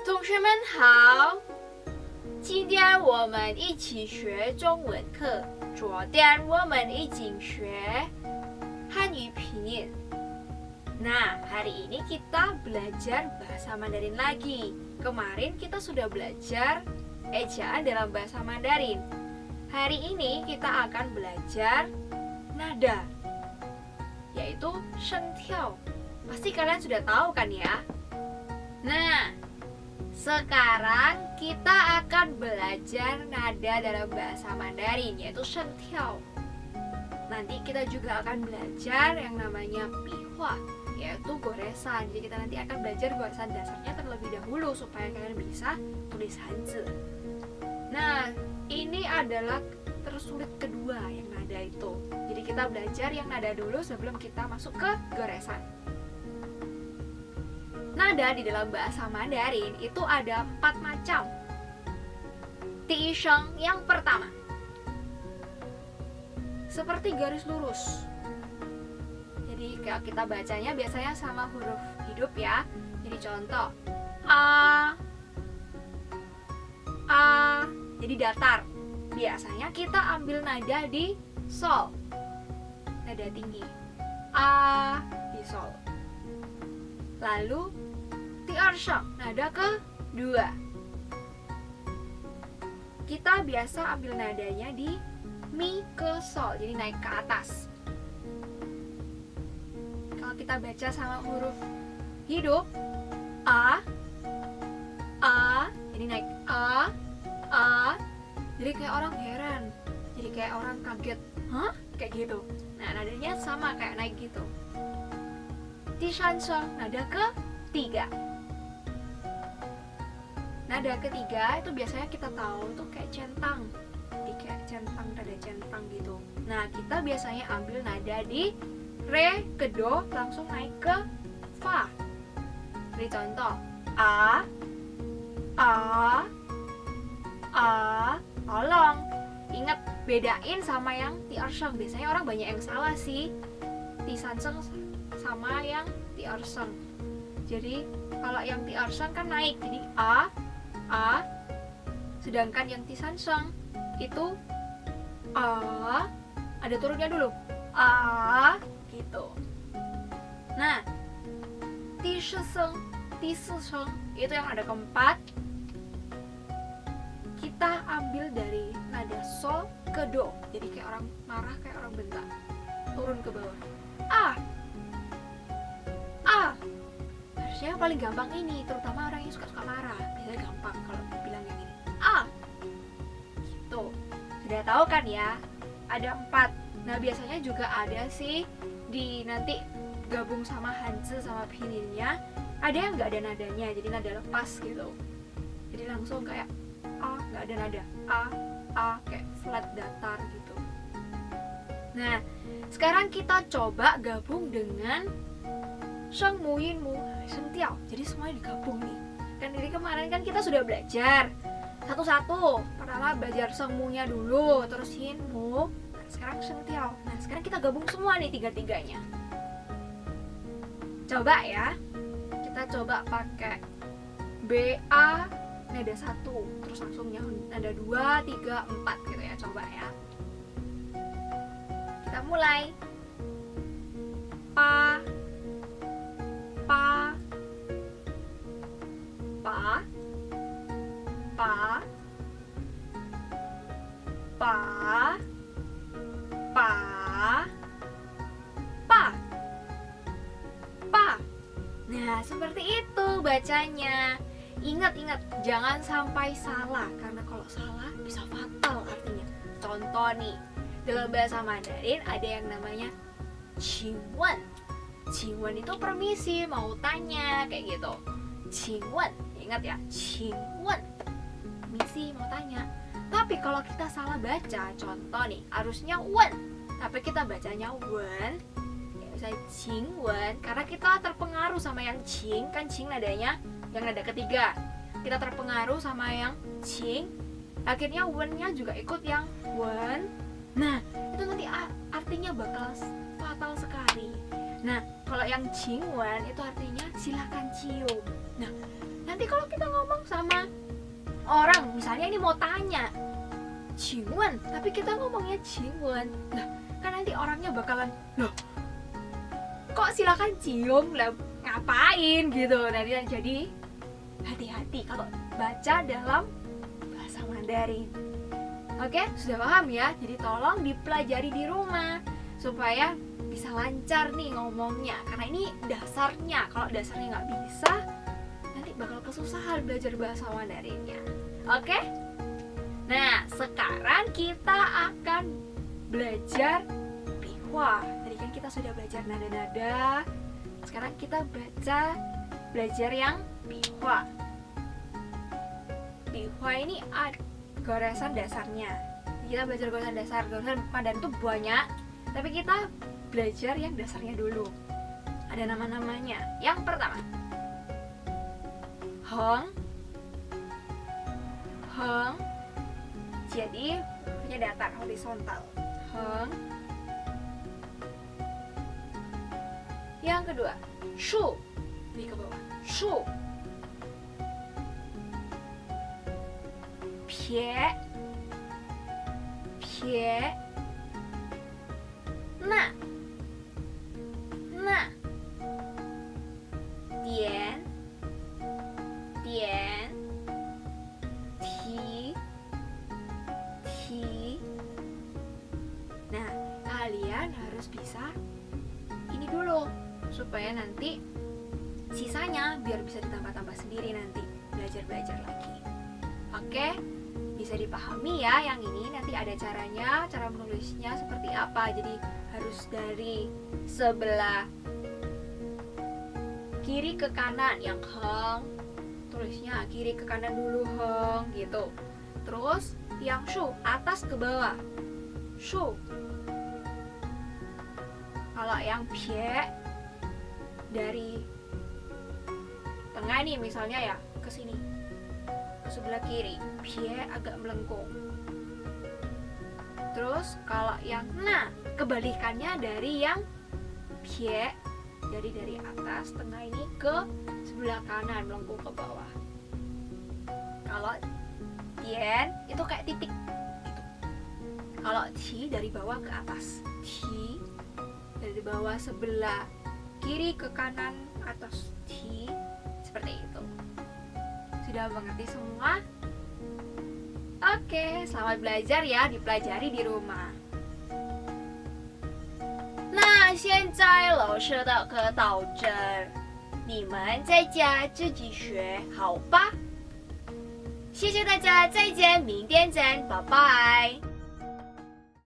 同学们好，今天我们一起学中文课。昨天我们已经学汉语拼音. Nah, hari ini kita belajar bahasa Mandarin lagi. Kemarin kita sudah belajar ejaan dalam bahasa Mandarin. Hari ini kita akan belajar nada, yaitu shengtiao. Pasti kalian sudah tahu kan ya? Nah, sekarang kita akan belajar nada dalam bahasa Mandarin, yaitu shengtiao. Nanti kita juga akan belajar yang namanya pihua, yaitu goresan. Jadi kita nanti akan belajar goresan dasarnya terlebih dahulu supaya kalian bisa tulis hanzi. Nah, ini adalah tersulit kedua yang nada itu. Jadi kita belajar yang nada dulu sebelum kita masuk ke goresan. Nada di dalam bahasa Mandarin itu ada 4 macam. Tiisheng yang pertama, seperti garis lurus. Jadi kalau kita bacanya biasanya sama huruf hidup ya. Jadi contoh a, jadi datar. Biasanya kita ambil nada di sol, nada tinggi. A di sol. Lalu tiarsheng, nada kedua. Kita biasa ambil nadanya di mi ke sol, jadi naik ke atas. Kalau kita baca sama huruf hidup a, jadi naik a, jadi kayak orang heran, jadi kayak orang kaget, hah? Kayak gitu. Nah, nadanya sama kayak naik gitu. Tishansheng, nada ketiga. Nada ketiga itu biasanya kita tahu tuh kayak centang. Jadi kayak centang, nada centang gitu. Nah, kita biasanya ambil nada di re ke do langsung naik ke fa. Jadi contoh a, tolong ingat bedain sama yang tiarsheng. Biasanya orang banyak yang salah sih. Tisansheng sama yang tiarsheng. Jadi kalau yang tiarsheng kan naik, jadi a, sedangkan yang tisansheng itu ada turunnya dulu, gitu. Nah, tisesheng itu yang ada keempat. Kita ambil dari nada sol ke do, jadi kayak orang marah, kayak orang bentak, turun ke bawah. Harusnya yang paling gampang ini, terutama orang yang suka marah, biasanya gampang kalau bilang yang ini. Gitu. Sudah tahu kan ya? Ada 4. Nah, biasanya juga ada sih di nanti gabung sama hanzi sama pinginnya, ada yang nggak ada nadanya, jadi nada lepas gitu. Jadi langsung kayak nggak ada nada, kayak flat datar gitu. Nah, sekarang kita coba gabung dengan sheng mu yin mu sheng tiao. Jadi semuanya digabung nih. Kan dari kemarin kan kita sudah belajar satu-satu. Pertama belajar sheng mu-nya dulu, terus yin mu, sekarang sheng tiao. Nah, sekarang kita gabung semua nih tiga-tiganya. Coba ya. Kita coba pakai BA nada 1, terus langsung yang nada 2, 3, 4 gitu ya. Coba ya. Kita mulai. Pa, pa, pa, pa, pa, pa, pa, pa. Nah, seperti itu bacanya. Ingat-ingat, jangan sampai salah, karena kalau salah bisa fatal artinya. Contoh nih, dalam bahasa Mandarin ada yang namanya qingwen. Qingwen itu permisi, mau tanya, kayak gitu. Qingwen, ingat ya, qingwen, permisi, mau tanya. Tapi kalau kita salah baca, contoh nih, harusnya wen, tapi kita bacanya wen, ya bisa qingwen, karena kita terpengaruh sama yang qing, kan qing nadanya yang nada ketiga. Kita terpengaruh sama yang qing, akhirnya wen-nya juga ikut yang wen. Nah, itu nanti artinya bakal fatal sekali. Nah, kalau yang cingwen itu artinya silakan cium. Nah, nanti kalau kita ngomong sama orang, misalnya ini mau tanya cingwen, tapi kita ngomongnya cingwen, nah kan nanti orangnya bakalan, loh kok silakan cium, lah ngapain gitu. Nah, jadi hati-hati kalau baca dalam bahasa Mandarin. Oke, sudah paham ya? Jadi tolong dipelajari di rumah supaya bisa lancar nih ngomongnya, karena ini dasarnya. Kalau dasarnya nggak bisa, nanti bakal kesusahan belajar bahasa Mandarinnya. Oke? Nah, sekarang kita akan belajar bihua. Tadi kan kita sudah belajar nada-nada. Sekarang kita belajar yang bihua. Bihua ini ada goresan dasarnya. Kita belajar goresan dasar. Goresan Mandarin itu banyak, tapi kita belajar yang dasarnya dulu. Ada nama-namanya. Yang pertama, heng, heng. Jadi punya datar horizontal. Heng. Yang kedua, shu. Di ke bawah. Shu. Pie. Pie. Na. Na. Dian. Dian. Ti. Ti. Nah, kalian harus bisa ini dulu supaya nanti sisanya biar bisa ditambah-tambah sendiri nanti belajar-belajar lagi. Oke? Bisa dipahami ya yang ini. Nanti ada caranya, cara menulisnya seperti apa. Jadi harus dari sebelah kiri ke kanan yang heng, tulisnya kiri ke kanan dulu heng gitu. Terus yang shu, atas ke bawah shu. Kalau yang pie dari tengah nih misalnya ya, ke sini ke sebelah kiri, pie agak melengkung. Terus kalau yang na, kebalikannya dari yang pie, dari atas tengah ini ke sebelah kanan melengkung ke bawah. Kalau tien itu kayak titik gitu. Kalau ti dari bawah ke atas, ti dari bawah sebelah kiri ke kanan atas, ti seperti itu. Sudah mengerti semua? Oke, selamat belajar ya, dipelajari di rumah. 那现在老师的课到这儿，你们在家自己学好吧？谢谢大家，再见，明天见，拜拜。